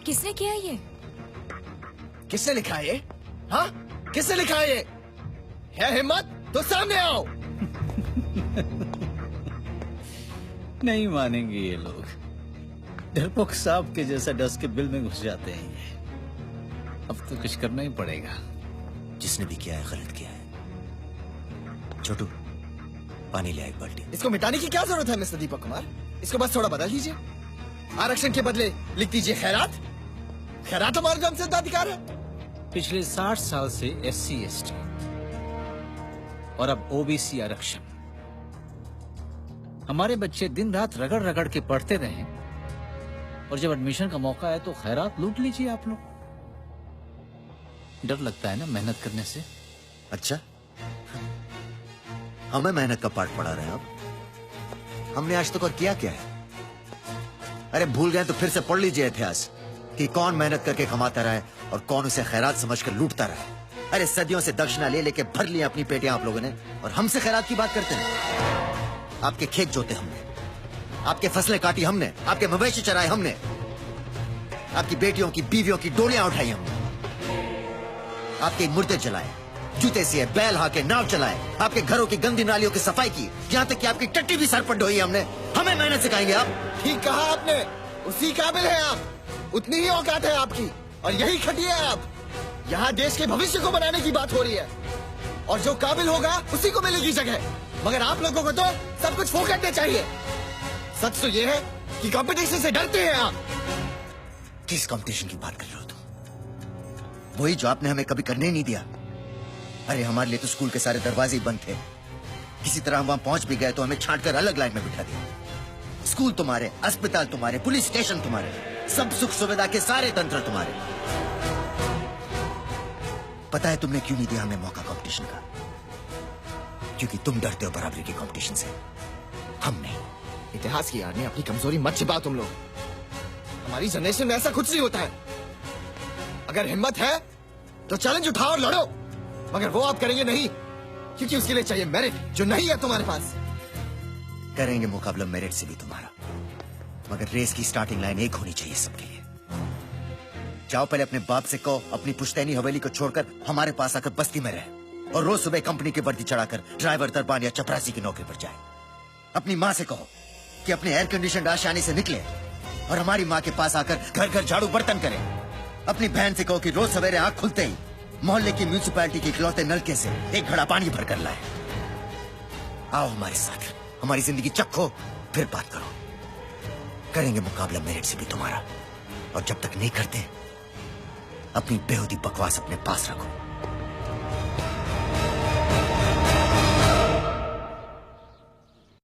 किसने किया ये? किसने लिखा है ये? हाँ? किसने लिखा है ये? है हिम्मत तो सामने आओ। नहीं मानेंगे ये लोग। डरपोक सांप के जैसा डस के बिल में घुस जाते हैं ये। अब तो कुछ करना ही पड़ेगा। जिसने भी किया है गलत किया है। छोटू, पानी ले आ एक बाल्टी। इसको मिटाने की क्या जरूरत है मिस्टर दीपक कुमार? इसको बस थोड़ा बदल दीजिए। आरक्षण के बदले लिख दीजिए खैरात। खैरात हमारा जनसिद्धाधिकार है। पिछले 60 साल से SC ST और अब OBC आरक्षण। हमारे बच्चे दिन रात रगड़ रगड़ के पढ़ते रहे और जब एडमिशन का मौका है तो खैरात लूट लीजिए आप लोग। डर लगता है ना मेहनत करने से। अच्छा, हमें मेहनत का पाठ पढ़ा रहे हैं अब। हमने आज तक और किया क्या है? अरे भूल गए तो फिर से पढ़ लीजिए इतिहास कि कौन मेहनत करके कमाता रहा है और कौन उसे खैरात समझकर लूटता रहा है। अरे सदियों से दक्षिणा ले लेके भर लिया अपनी पेटियां आप लोगों ने, और हमसे खैरात की बात करते हैं। आपके खेत जोते हमने, आपके फसलें काटी हमने, आपके मवेशी चराए हमने, आपकी बेटियों की बीवियों की डोलियां उठाई हमने, आपके मुर्दे जलाए, जूते सिए, बैल हाके, नाव चलाए, आपके घरों की गंदी नालियों की सफाई की, यहाँ तक कि आपकी टट्टी भी सर पर ढोई हमने। हमें मेहनत सिखाएंगे आप? ठीक कहा आपने, उसी काबिल है आप, उतनी ही औकात है आपकी, और यही खटिया है आप। यहाँ देश के भविष्य को बनाने की बात हो रही है, और जो काबिल होगा उसी को मिलेगी जगह। मगर आप लोगों को तो सब कुछ फोकटने चाहिए। सच तो ये है कि कंपटीशन से डरते हैं आप। किस कंपटीशन की बात कर रहे हो तुम? वही जो आपने हमें कभी करने नहीं दिया। अरे हमारे लिए तो स्कूल के सारे दरवाजे ही बंद थे। किसी तरह हम वहां पहुंच भी गए तो हमें छांटकर अलग लाइन में बिठा दिया। स्कूल तुम्हारे, अस्पताल तुम्हारे, पुलिस स्टेशन तुम्हारे, सब सुख सुविधा के सारे तंत्र तुम्हारे। पता है तुमने क्यों नहीं दिया हमें मौका कंपटीशन का? क्योंकि तुम डरते हो बराबरी की कंपटीशन से, हम नहीं। इतिहास की याद में अपनी कमजोरी मत छिपाओ तुम लोग। हमारी जनरेशन में ऐसा कुछ नहीं होता है। अगर हिम्मत है तो चैलेंज उठाओ और लड़ो, मगर वो आप करेंगे नहीं, क्योंकि उसके लिए चाहिए मेरिट, जो नहीं है तुम्हारे पास। करेंगे मुकाबला मेरिट से भी तुम्हारा, मगर रेस की स्टार्टिंग लाइन एक होनी चाहिए सबके लिए। जाओ पहले अपने बाप से कहो अपनी पुश्तैनी हवेली को छोड़कर हमारे पास आकर बस्ती में रहे, और रोज सुबह कंपनी की वर्दी चढ़ाकर ड्राइवर, दरबान या चपरासी की नौकरी पर जाए। अपनी माँ से कहो कि अपने एयर कंडीशन आशानी से निकले और हमारी माँ के पास आकर घर घर झाड़ू बर्तन करे। अपनी बहन से कहो कि रोज सवेरे आंख खुलते ही मोहल्ले की म्यूनिसिपैलिटी के इकलौते नलके से एक घड़ा पानी भरकर लाए। आओ हमारे साथ, हमारी जिंदगी चखो, फिर बात करो। करेंगे मुकाबला मेरिट से भी तुम्हारा, और जब तक नहीं करते अपनी बेहूदी बकवास अपने पास रखो।